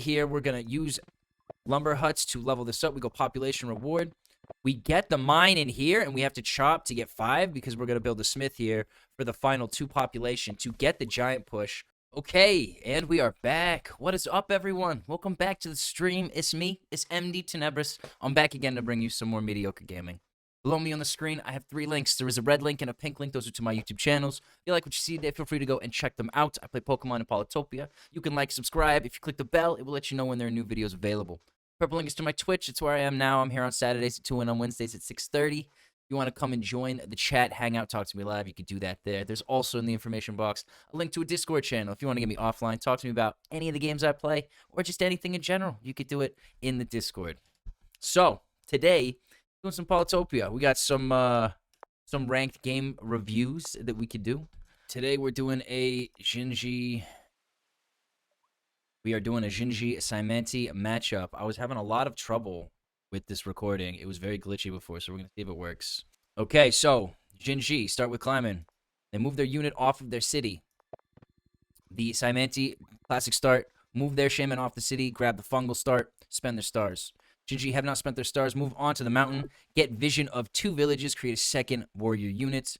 Here, we're going to use lumber huts to level this up. We go population reward. We get the mine in here, and we have to chop to get 5 because we're going to build a smith here for the final 2 population to get the giant push. Okay, and we are back. What is up, everyone? Welcome back to the stream. It's me. It's M.D.Tenebris. I'm back again to bring you some more mediocre gaming. Below me on the screen, I have 3 links. There is a red link and a pink link. Those are to my YouTube channels. If you like what you see there, feel free to go and check them out. I play Pokemon and Polytopia. You can like, subscribe. If you click the bell, it will let you know when there are new videos available. Purple link is to my Twitch. It's where I am now. I'm here on Saturdays at 2 and on Wednesdays at 6:30. If you want to come and join the chat, hang out, talk to me live, you can do that there. There's also in the information box a link to a Discord channel. If you want to get me offline, talk to me about any of the games I play or just anything in general, you could do it in the Discord. So, today, doing some Polytopia. We got some ranked game reviews that we could do. Today we're doing a Xin-xi. We are doing a Xin-xi Cymanti matchup. I was having a lot of trouble with this recording. It was very glitchy before, so we're gonna see if it works. Okay, so Xin-xi start with climbing. They move their unit off of their city. The Cymanti classic start. Move their shaman off the city. Grab the fungal start. Spend their stars. Xin-xi have not spent their stars. Move on to the mountain. Get vision of 2 villages. Create a second warrior unit.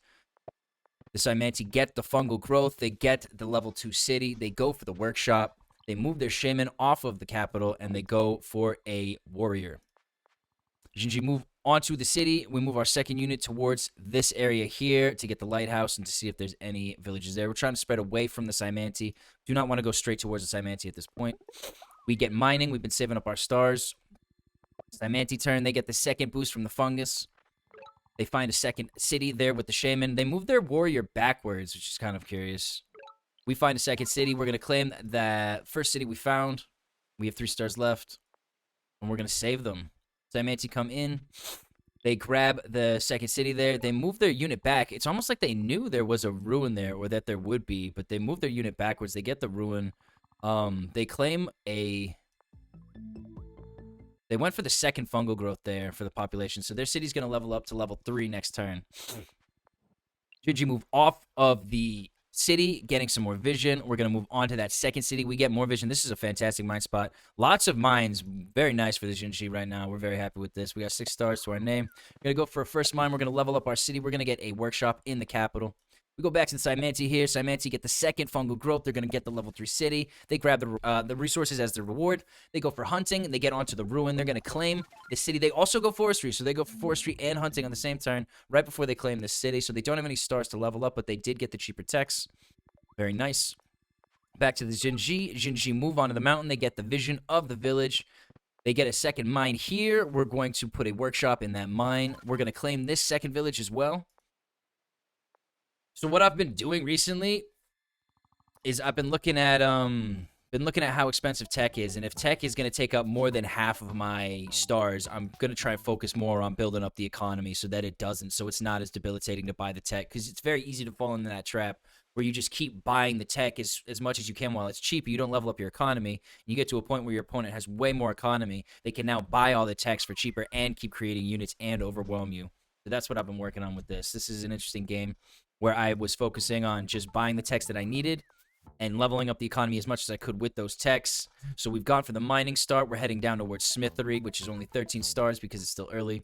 The Cymanti get the fungal growth. They get the level 2 city. They go for the workshop. They move their shaman off of the capital. And they go for a warrior. Xin-xi move onto the city. We move our second unit towards this area here to get the lighthouse and to see if there's any villages there. We're trying to spread away from the Cymanti. Do not want to go straight towards the Cymanti at this point. We get mining. We've been saving up our stars. Cymanti turn, they get the second boost from the fungus. They find a second city there with the shaman. They move their warrior backwards, which is kind of curious. We find a second city. We're going to claim that first city we found. We have 3 stars left. And we're going to save them. Cymanti come in. They grab the second city there. They move their unit back. It's almost like they knew there was a ruin there, or that there would be. But they move their unit backwards. They get the ruin. They claim a... They went for the second fungal growth there for the population. So their city's going to level up to level 3 next turn. Xin-xi move off of the city, getting some more vision. We're going to move on to that second city. We get more vision. This is a fantastic mine spot. Lots of mines. Very nice for the Xin-xi right now. We're very happy with this. We got 6 stars to our name. We're going to go for a first mine. We're going to level up our city. We're going to get a workshop in the capital. We go back to the Cymanti here. Cymanti get the second fungal growth. They're going to get the level 3 city. They grab the resources as their reward. They go for hunting. And they get onto the ruin. They're going to claim the city. They also go forestry. So they go for forestry and hunting on the same turn right before they claim this city. So they don't have any stars to level up, but they did get the cheaper techs. Very nice. Back to the Xin-xi. Xin-xi move onto the mountain. They get the vision of the village. They get a second mine here. We're going to put a workshop in that mine. We're going to claim this second village as well. So what I've been doing recently is I've been looking at how expensive tech is, and if tech is going to take up more than half of my stars, I'm going to try and focus more on building up the economy so that it doesn't, so it's not as debilitating to buy the tech, because it's very easy to fall into that trap where you just keep buying the tech as much as you can while it's cheap. You don't level up your economy. You get to a point where your opponent has way more economy. They can now buy all the techs for cheaper and keep creating units and overwhelm you. So that's what I've been working on with this. This is an interesting game where I was focusing on just buying the techs that I needed and leveling up the economy as much as I could with those techs. So we've gone for the mining start. We're heading down towards smithery, which is only 13 stars because it's still early.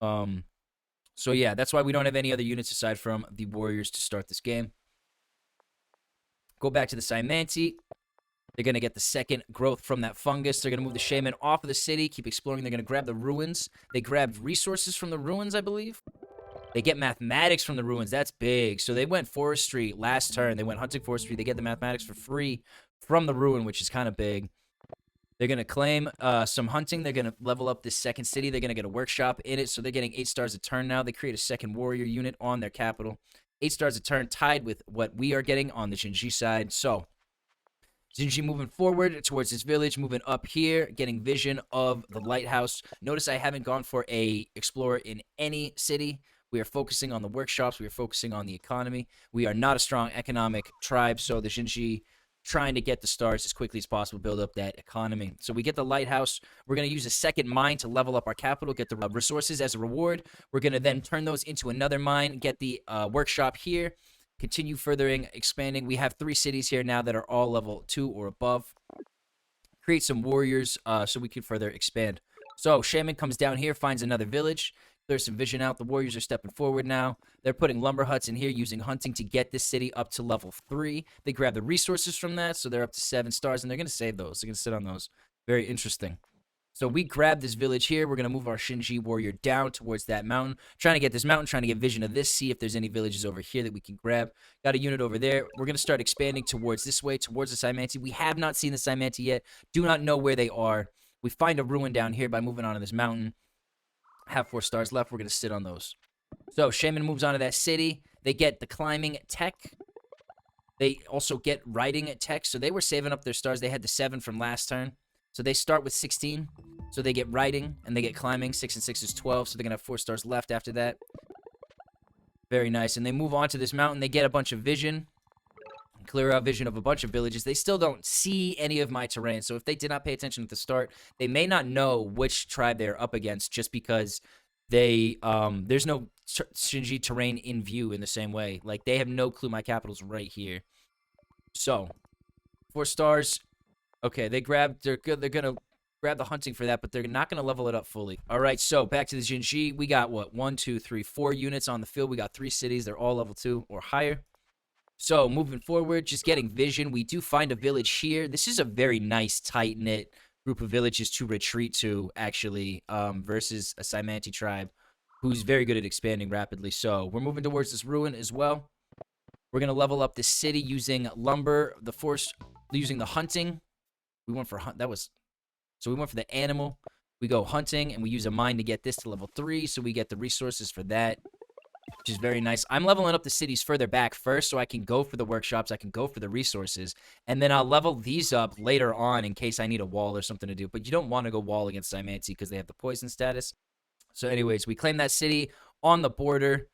So yeah, that's why we don't have any other units aside from the warriors to start this game. Go back to the Cymanti. They're going to get the second growth from that fungus. They're going to move the shaman off of the city, keep exploring. They're going to grab the ruins. They grabbed resources from the ruins, I believe. They get mathematics from the ruins. That's big. So they went forestry last turn. They went hunting forestry. They get the mathematics for free from the ruin, which is kind of big. They're going to claim some hunting. They're going to level up this second city. They're going to get a workshop in it. So they're getting 8 stars a turn now. They create a second warrior unit on their capital. 8 stars a turn, tied with what we are getting on the Xin-xi side. So Xin-xi moving forward towards this village, moving up here, getting vision of the lighthouse. Notice I haven't gone for a explorer in any city. We are focusing on the workshops. We are focusing on the economy. We are not a strong economic tribe, so the Xin-xi trying to get the stars as quickly as possible, build up that economy. So we get the lighthouse. We're going to use a second mine to level up our capital, get the resources as a reward. We're going to then turn those into another mine, get the workshop here, continue furthering, expanding. We have 3 cities here now that are all level 2 or above. create some warriors so we can further expand. So Shaman comes down here, finds another village, clears some vision out. The warriors are stepping forward now. They're putting lumber huts in here using hunting to get this city up to level 3. They grab the resources from that, so they're up to 7 stars, and they're going to save those. They're going to sit on those. Very interesting. So we grab this village here. We're going to move our Xin-xi warrior down towards that mountain. Trying to get this mountain, trying to get vision of this, see if there's any villages over here that we can grab. Got a unit over there. We're going to start expanding towards this way, towards the Cymanti. We have not seen the Cymanti yet. Do not know where they are. We find a ruin down here by moving onto this mountain. Have 4 stars left. We're going to sit on those. So Shaman moves on to that city. They get the climbing tech. They also get riding tech. So they were saving up their stars. They had the 7 from last turn. So they start with 16. So they get riding and they get climbing. 6 and 6 is 12. So they're going to have 4 stars left after that. Very nice. And they move on to this mountain. They get a bunch of vision. Clear out vision of a bunch of villages. They still don't see any of my terrain. So if they did not pay attention at the start, they may not know which tribe they're up against just because they there's no Xin-xi terrain in view in the same way. Like, they have no clue my capital's right here. So 4 stars. Okay, they're gonna grab the hunting for that, but they're not gonna level it up fully. All right, so back to the Xin-xi. We got what, 1, 2, 3, 4 units on the field. We got 3 cities. They're all level 2 or higher. So moving forward, just getting vision. We do find a village here. This is a very nice, tight-knit group of villages to retreat to, actually, versus a Cymanti tribe who's very good at expanding rapidly. So we're moving towards this ruin as well. We're going to level up this city using lumber, the force, using the hunting. We went for so we went for the animal. We go hunting, and we use a mine to get this to level 3, so we get the resources for that, which is very nice. I'm leveling up the cities further back first so I can go for the workshops, I can go for the resources, and then I'll level these up later on in case I need a wall or something to do. But you don't want to go wall against Cymanti because they have the poison status. So anyways, we claim that city on the border.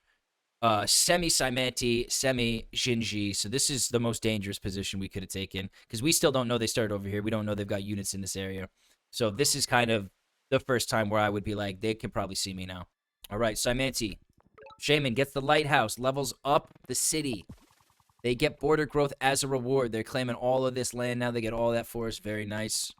Semi-Cymanti, semi-Xin-xi. So this is the most dangerous position we could have taken because we still don't know they started over here. We don't know they've got units in this area. So this is kind of the first time where I would be like, they can probably see me now. All right, Cymanti. Shaman gets the lighthouse, levels up the city. They get border growth as a reward. They're claiming all of this land now. They get all that forest. Very nice.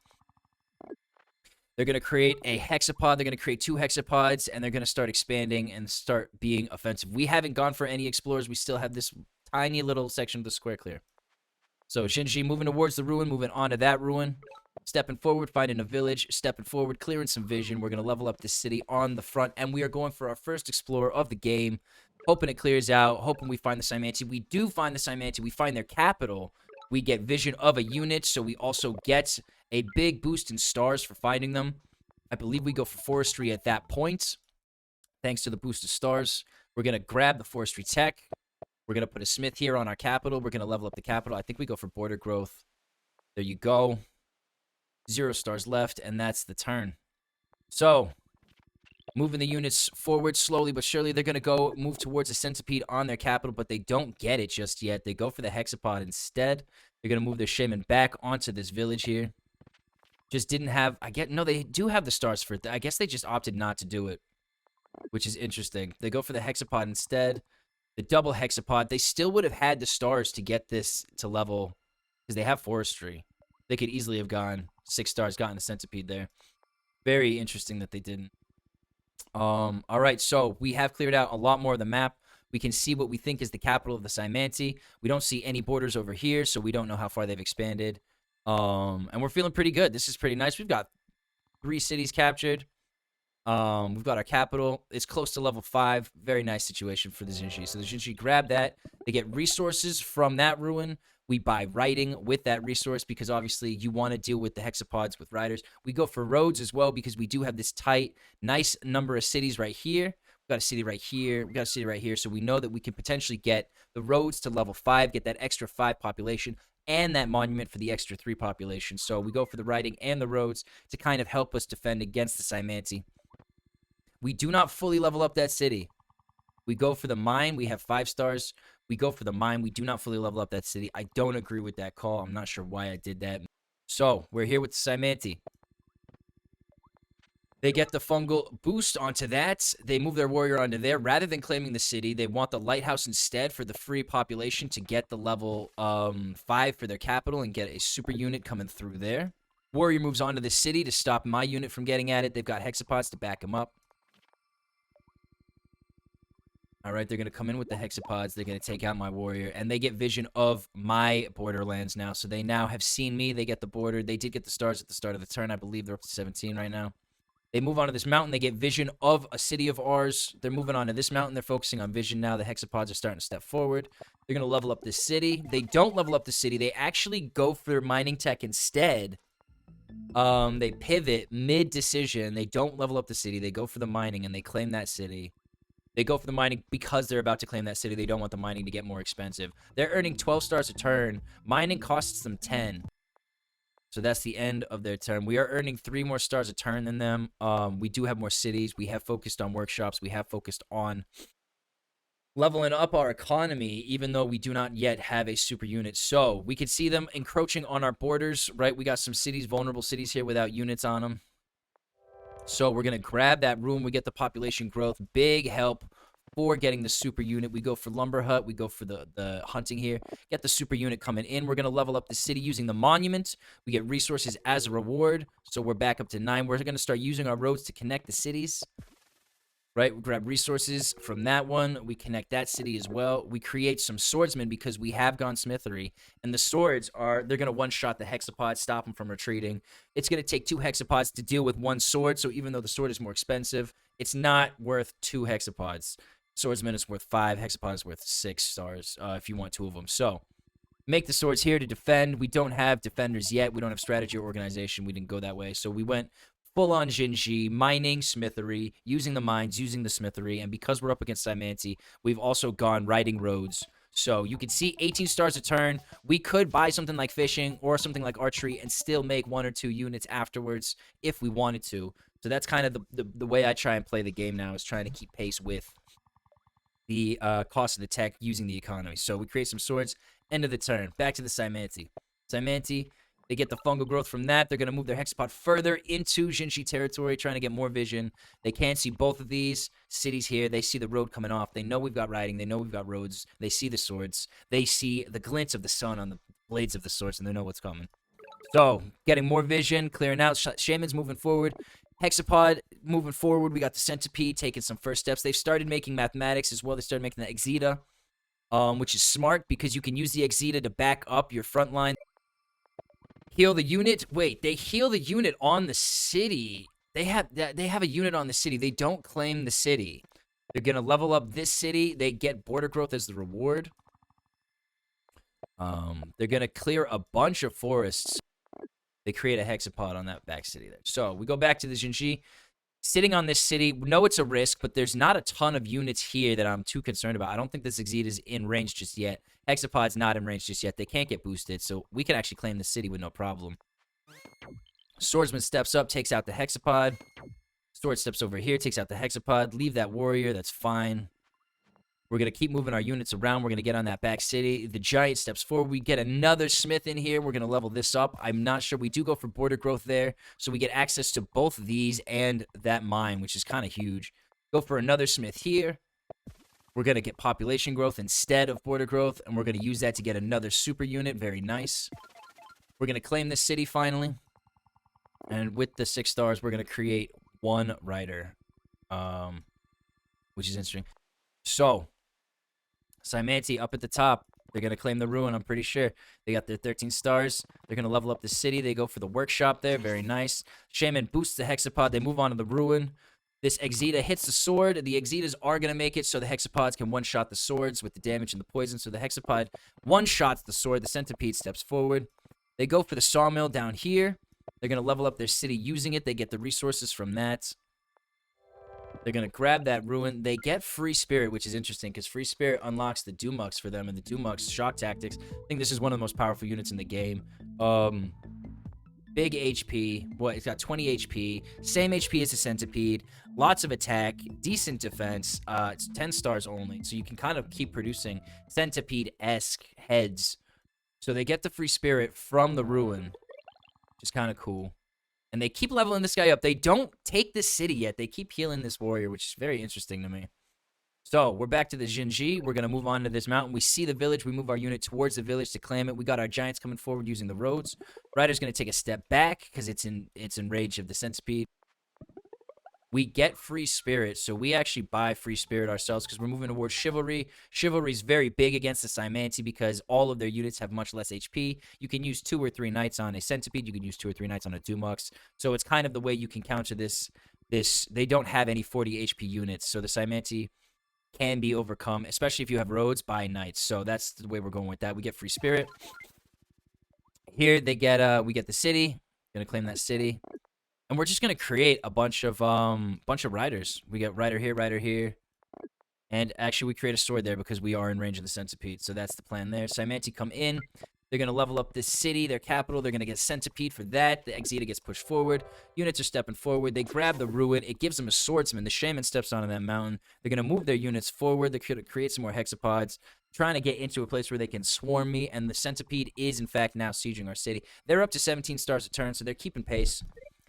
They're going to create a hexapod. They're going to create 2 hexapods, and they're going to start expanding and start being offensive. We haven't gone for any explorers. We still have this tiny little section of the square clear. So Xin-xi moving towards the ruin, moving on to that ruin. Stepping forward, finding a village, stepping forward, clearing some vision. We're going to level up this city on the front, and we are going for our first explorer of the game, hoping it clears out, hoping we find the Cymanti. We do find the Cymanti. We find their capital. We get vision of a unit, so we also get a big boost in stars for finding them. I believe we go for forestry at that point, thanks to the boost of stars. We're going to grab the forestry tech. We're going to put a smith here on our capital. We're going to level up the capital. I think we go for border growth. There you go. 0 stars left, and that's the turn. So, moving the units forward slowly but surely. They're going to move towards a centipede on their capital, but they don't get it just yet. They go for the hexapod instead. They're going to move their shaman back onto this village here. Just didn't have... No, they do have the stars for it. I guess they just opted not to do it, which is interesting. They go for the hexapod instead. The double hexapod. They still would have had the stars to get this to level, because they have forestry. They could easily have gone 6 stars, gotten a centipede there. Very interesting that they didn't. All right, so we have cleared out a lot more of the map. We can see what we think is the capital of the Cymanti. We don't see any borders over here, so we don't know how far they've expanded. And we're feeling pretty good. This is pretty nice. We've got 3 cities captured. We've got our capital. It's close to level 5. Very nice situation for the Xin-xi. So the Xin-xi grab that. They get resources from that ruin. We buy riding with that resource because obviously you want to deal with the hexapods with riders. We go for roads as well because we do have this tight, nice number of cities right here. We've got a city right here. We've got a city right here. So we know that we can potentially get the roads to level 5, get that extra 5 population, and that monument for the extra 3 population. So we go for the riding and the roads to kind of help us defend against the Cymanti. We do not fully level up that city. We go for the mine. We have 5 stars. We go for the mine. We do not fully level up that city. I don't agree with that call. I'm not sure why I did that. So, we're here with the Cymanti. They get the fungal boost onto that. They move their warrior onto there. Rather than claiming the city, they want the lighthouse instead for the free population to get the level 5 for their capital and get a super unit coming through there. Warrior moves on to the city to stop my unit from getting at it. They've got hexapods to back him up. All right, they're going to come in with the hexapods. They're going to take out my warrior, and they get vision of my borderlands now. So they now have seen me. They get the border. They did get the stars at the start of the turn. I believe they're up to 17 right now. They move on to this mountain. They get vision of a city of ours. They're moving on to this mountain. They're focusing on vision now. The hexapods are starting to step forward. They're going to level up this city. They don't level up the city. They actually go for mining tech instead. They pivot mid-decision. They don't level up the city. They go for the mining, and they claim that city. They go for the mining because they're about to claim that city. They don't want the mining to get more expensive. They're earning 12 stars a turn. Mining costs them 10. So that's the end of their turn. We are earning 3 more stars a turn than them. We do have more cities. We have focused on workshops. We have focused on leveling up our economy, even though we do not yet have a super unit. So we can see them encroaching on our borders, right? We got some cities, vulnerable cities here without units on them. So we're going to grab that room. We get the population growth. Big help for getting the super unit. We go for lumber hut. We go for the hunting here. Get the super unit coming in. We're going to level up the city using the monument. We get resources as a reward. So we're back up to 9. We're going to start using our roads to connect the cities. Right, we grab resources from that one. We connect that city as well. We create some swordsmen because we have gone smithery. And the swords they're going to one-shot the hexapod, stop them from retreating. It's going to take 2 hexapods to deal with 1 sword. So even though the sword is more expensive, it's not worth 2 hexapods. Swordsman is worth 5. Hexapod is worth 6 stars if you want 2 of them. So make the swords here to defend. We don't have defenders yet. We don't have strategy or organization. We didn't go that way. So we went full-on Xin-xi, mining smithery, using the mines, using the smithery, and because we're up against Cymanti, we've also gone riding roads. So you can see 18 stars a turn. We could buy something like fishing or something like archery and still make 1 or 2 units afterwards if we wanted to. So that's kind of the way I try and play the game now, is trying to keep pace with the cost of the tech using the economy. So we create some swords. End of the turn. Back to the Cymanti. Cymanti, they get the fungal growth from that. They're going to move their hexapod further into Xin-xi territory, trying to get more vision. They can't see both of these cities here. They see the road coming off. They know we've got riding. They know we've got roads. They see the swords. They see the glints of the sun on the blades of the swords, and they know what's coming. So, getting more vision, clearing out. Shaman's moving forward. Hexapod moving forward. We got the centipede taking some first steps. They've started making mathematics as well. They started making the exita, which is smart because you can use the exita to back up your front line. Heal the unit. Wait, they heal the unit on the city. They have a unit on the city. They don't claim the city. They're going to level up this city. They get border growth as the reward. They're going to clear a bunch of forests. They create a hexapod on that back city there. So we go back to the Xin-xi. Sitting on this city, we know it's a risk, but there's not a ton of units here that I'm too concerned about. I don't think this Exit is in range just yet. Hexapod's not in range just yet. They can't get boosted, so we can actually claim the city with no problem. Swordsman steps up, takes out the Hexapod. Sword steps over here, takes out the Hexapod. Leave that warrior, that's fine. We're going to keep moving our units around. We're going to get on that back city. The giant steps forward. We get another smith in here. We're going to level this up. I'm not sure. We do go for border growth there. So we get access to both these and that mine, which is kind of huge. Go for another smith here. We're going to get population growth instead of border growth. And we're going to use that to get another super unit. Very nice. We're going to claim this city finally. And with the 6 stars, we're going to create 1 rider. Which is interesting. So Cymanti up at the top. They're going to claim the ruin, I'm pretty sure. They got their 13 stars. They're going to level up the city. They go for the workshop there. Very nice. Shaman boosts the hexapod. They move on to the ruin. This Exita hits the sword. The Exitas are going to make it so the hexapods can one-shot the swords with the damage and the poison. So the hexapod one-shots the sword. The centipede steps forward. They go for the sawmill down here. They're going to level up their city using it. They get the resources from that. They're going to grab that ruin. They get Free Spirit, which is interesting because Free Spirit unlocks the Dumux for them, and the Dumux shock tactics. I think this is one of the most powerful units in the game. Big HP. Boy, it's got 20 HP. Same HP as the Centipede. Lots of attack. Decent defense. It's 10 stars only, so you can kind of keep producing Centipede-esque heads. So they get the Free Spirit from the ruin, which is kind of cool. And they keep leveling this guy up. They don't take this city yet. They keep healing this warrior, which is very interesting to me. So we're back to the Xin-xi. We're going to move on to this mountain. We see the village. We move our unit towards the village to claim it. We got our giants coming forward using the roads. Rider's going to take a step back because it's in range of the centipede. We get free spirit, so we actually buy free spirit ourselves because we're moving towards chivalry. Chivalry is very big against the Cymanti because all of their units have much less HP. You can use 2 or 3 knights on a centipede. You can use 2 or 3 knights on a Dumux. So it's kind of the way you can counter this. They don't have any 40 HP units, so the Cymanti can be overcome, especially if you have roads by knights. So that's the way we're going with that. We get free spirit. Here they get we get the city. Gonna claim that city. And we're just gonna create a bunch of riders. We get rider here, and actually we create a sword there because we are in range of the centipede. So that's the plan there. Cymanti come in. They're gonna level up this city, their capital. They're gonna get centipede for that. The Exita gets pushed forward. Units are stepping forward. They grab the ruin. It gives them a swordsman. The shaman steps onto that mountain. They're gonna move their units forward. They're gonna create some more hexapods, trying to get into a place where they can swarm me. And the centipede is in fact now sieging our city. They're up to 17 stars a turn, so they're keeping pace.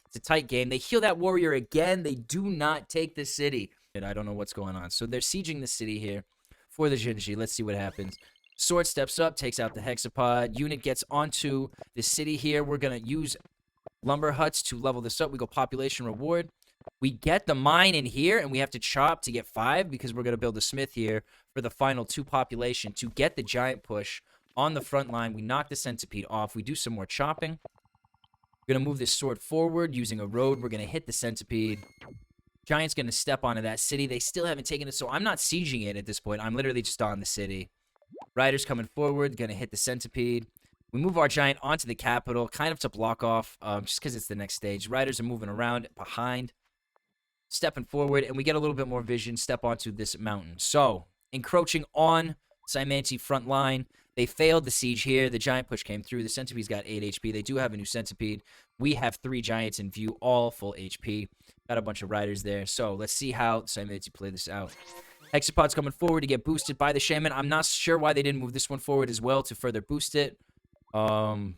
It's a tight game. They heal that warrior again. They do not take the city. And I don't know what's going on. So they're sieging the city here for the Xin-xi. Let's see what happens. Sword steps up, takes out the hexapod. Unit gets onto the city here. We're going to use lumber huts to level this up. We go population reward. We get the mine in here, and we have to chop to get 5 because we're going to build a smith here for the final 2 population to get the giant push on the front line. We knock the centipede off. We do some more chopping. We're going to move this sword forward using a road. We're going to hit the centipede. Giant's going to step onto that city. They still haven't taken it, so I'm not sieging it at this point. I'm literally just on the city. Riders coming forward, going to hit the centipede. We move our giant onto the capital, kind of to block off, just because it's the next stage. Riders are moving around behind, stepping forward, and we get a little bit more vision, step onto this mountain. So, encroaching on Cymanti front line. They failed the siege here. The giant push came through. The centipede's got 8 HP. They do have a new centipede. We have 3 giants in view, all full HP. Got a bunch of riders there. So let's see how Cymanti play this out. Hexapod's coming forward to get boosted by the shaman. I'm not sure why they didn't move this one forward as well to further boost it. But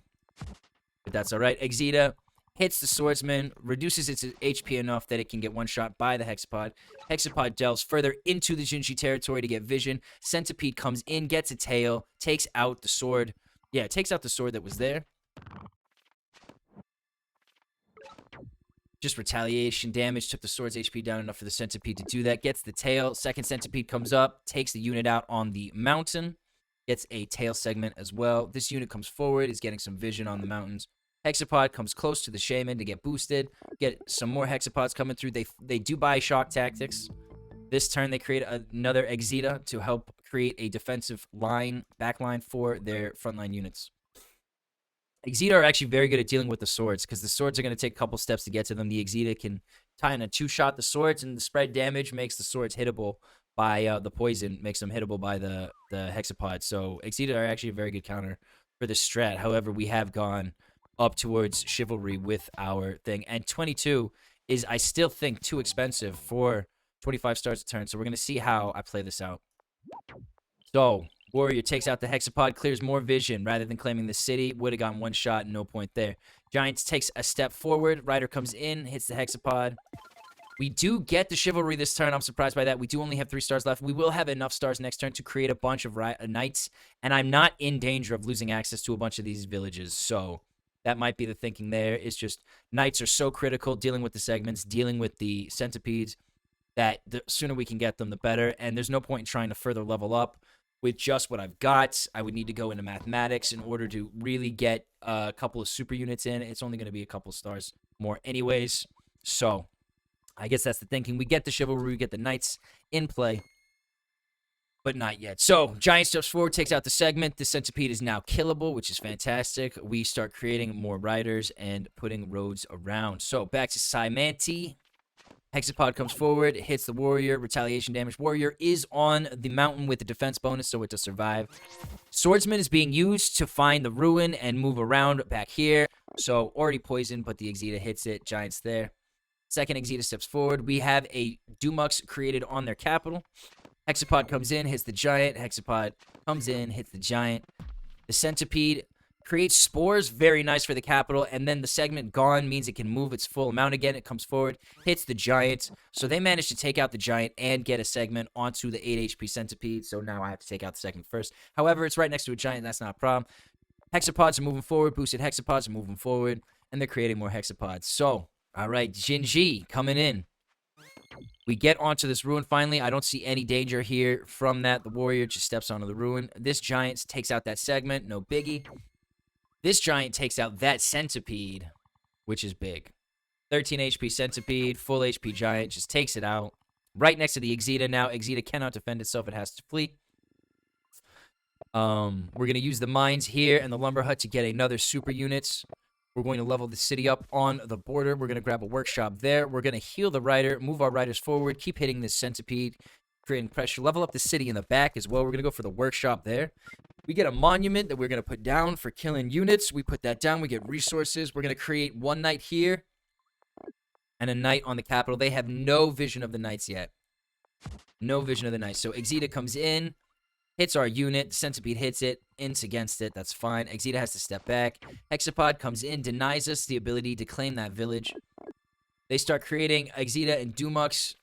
that's all right. Exita hits the swordsman, reduces its HP enough that it can get one shot by the hexapod. Hexapod delves further into the Xin-xi territory to get vision. Centipede comes in, gets a tail, takes out the sword. Yeah, it takes out the sword that was there. Just retaliation damage. Took the sword's HP down enough for the centipede to do that. Gets the tail. Second centipede comes up, takes the unit out on the mountain. Gets a tail segment as well. This unit comes forward, is getting some vision on the mountains. Hexapod comes close to the shaman to get boosted. Get some more hexapods coming through. They do buy shock tactics. This turn, they create another Exita to help create a defensive line, backline for their frontline units. Exita are actually very good at dealing with the swords because the swords are going to take a couple steps to get to them. The Exita can tie in a 2-shot the swords, and the spread damage makes the swords hittable by the poison, makes them hittable by the hexapod. So Exita are actually a very good counter for this strat. However, we have gone up towards chivalry with our thing. And 22 is, I still think, too expensive for 25 stars a turn. So we're going to see how I play this out. So, warrior takes out the hexapod, clears more vision rather than claiming the city. Would have gotten 1 shot, no point there. Giants takes a step forward. Rider comes in, hits the hexapod. We do get the chivalry this turn. I'm surprised by that. We do only have 3 stars left. We will have enough stars next turn to create a bunch of knights. And I'm not in danger of losing access to a bunch of these villages. So that might be the thinking there. It's just knights are so critical, dealing with the segments, dealing with the centipedes, that the sooner we can get them, the better. And there's no point in trying to further level up with just what I've got. I would need to go into mathematics in order to really get a couple of super units in. It's only going to be a couple stars more anyways. So I guess that's the thinking. We get the chivalry, we get the knights in play, but not yet. So giant steps forward, takes out the segment. The centipede is now killable, which is fantastic. We start creating more riders and putting roads around. So back to Cymanti. Hexapod comes forward, hits the warrior, retaliation damage. Warrior is on the mountain with the defense bonus, so it does survive. Swordsman is being used to find the ruin and move around back here. So already poisoned, but the Exita hits it. Giant's there. Second Exita steps forward. We have a Dumux created on their capital. Hexapod comes in, hits the giant. Hexapod comes in, hits the giant. The centipede Creates spores, very nice for the capital, and then the segment gone means it can move its full amount again. It comes forward, hits the giant. So they managed to take out the giant and get a segment onto the 8 HP centipede. So now I have to take out the segment first. However, it's right next to a giant. That's not a problem. Hexapods are moving forward. Boosted hexapods are moving forward, and they're creating more hexapods. So, all right, Xin-xi coming in. We get onto this ruin finally. I don't see any danger here from that. The warrior just steps onto the ruin. This giant takes out that segment. No biggie. This giant takes out that centipede, which is big. 13 HP centipede, full HP giant, just takes it out. Right next to the Exita now. Exita cannot defend itself. It has to flee. We're going to use the mines here and the lumber hut to get another super units. We're going to level the city up on the border. We're going to grab a workshop there. We're going to heal the rider, move our riders forward, keep hitting this centipede, creating pressure. Level up the city in the back as well. We're going to go for the workshop there. We get a monument that we're going to put down for killing units. We put that down. We get resources. We're going to create one knight here and a knight on the capital. They have no vision of the knights yet. No vision of the knights. So Exita comes in, hits our unit. The centipede hits it. Ints against it. That's fine. Exita has to step back. Hexapod comes in, denies us the ability to claim that village. They start creating Exita and Dumux.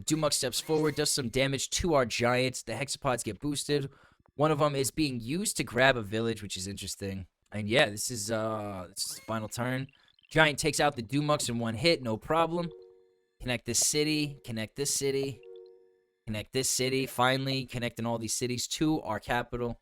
Dumux steps forward, does some damage to our giants. The hexapods get boosted. One of them is being used to grab a village, which is interesting. And yeah, this is the final turn. Giant takes out the Dumux in one hit, no problem. Connect this city, connect this city, connect this city. Finally, connecting all these cities to our capital.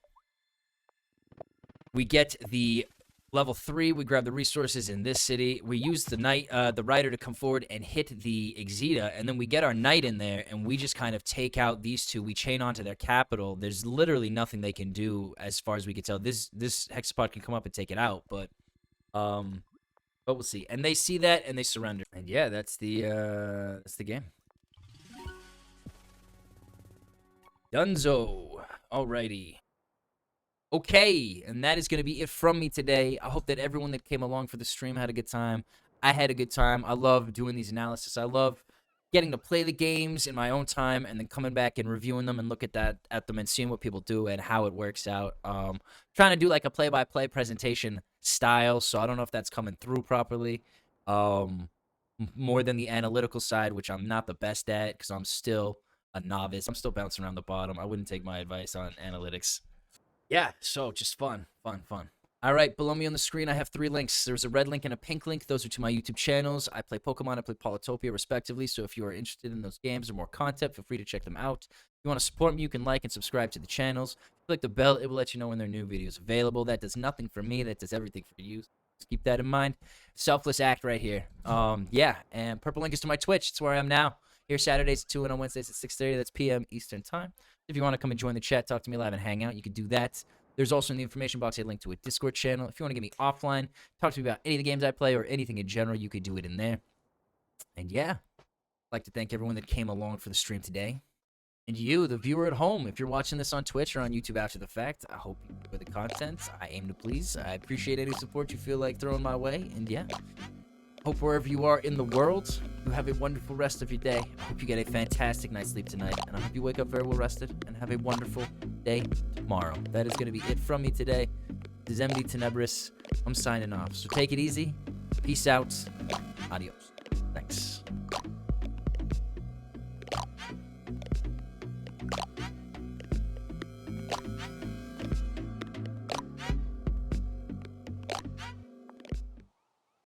We get the level 3. We grab the resources in this city. We use the knight, the rider to come forward and hit the Exita, and then we get our knight in there, and we just kind of take out these two. We chain onto their capital. There's literally nothing they can do as far as we can tell. This hexapod can come up and take it out, but we'll see. And they see that and they surrender. And yeah, that's the game. Dunzo. Alrighty. Okay, and that is going to be it from me today. I hope that everyone that came along for the stream had a good time. I had a good time. I love doing these analysis. I love getting to play the games in my own time and then coming back and reviewing them and look at them and seeing what people do and how it works out. Trying to do like a play-by-play presentation style, so I don't know if that's coming through properly. More than the analytical side, which I'm not the best at because I'm still a novice. I'm still bouncing around the bottom. I wouldn't take my advice on analytics. Yeah, so just fun. All right, below me on the screen, I have 3 links. There's a red link and a pink link. Those are to my YouTube channels. I play Pokemon, I play Polytopia, respectively. So if you are interested in those games or more content, feel free to check them out. If you want to support me, you can like and subscribe to the channels. Click the bell. It will let you know when there are new videos available. That does nothing for me. That does everything for you. Just keep that in mind. Selfless act right here. Yeah, and purple link is to my Twitch. It's where I am now. Here Saturdays at 2 and on Wednesdays at 6:30. That's p.m. Eastern Time. If you want to come and join the chat, talk to me live and hang out, you can do that. There's also in the information box a link to a Discord channel. If you want to get me offline, talk to me about any of the games I play or anything in general, you could do it in there. And yeah, I'd like to thank everyone that came along for the stream today. And you, the viewer at home, if you're watching this on Twitch or on YouTube after the fact, I hope you enjoy the content. I aim to please. I appreciate any support you feel like throwing my way. And yeah, hope wherever you are in the world, you have a wonderful rest of your day. I hope you get a fantastic night's sleep tonight. And I hope you wake up very well rested and have a wonderful day tomorrow. That is going to be it from me today. This is M.D.Tenebris. I'm signing off. So take it easy. Peace out. Adios.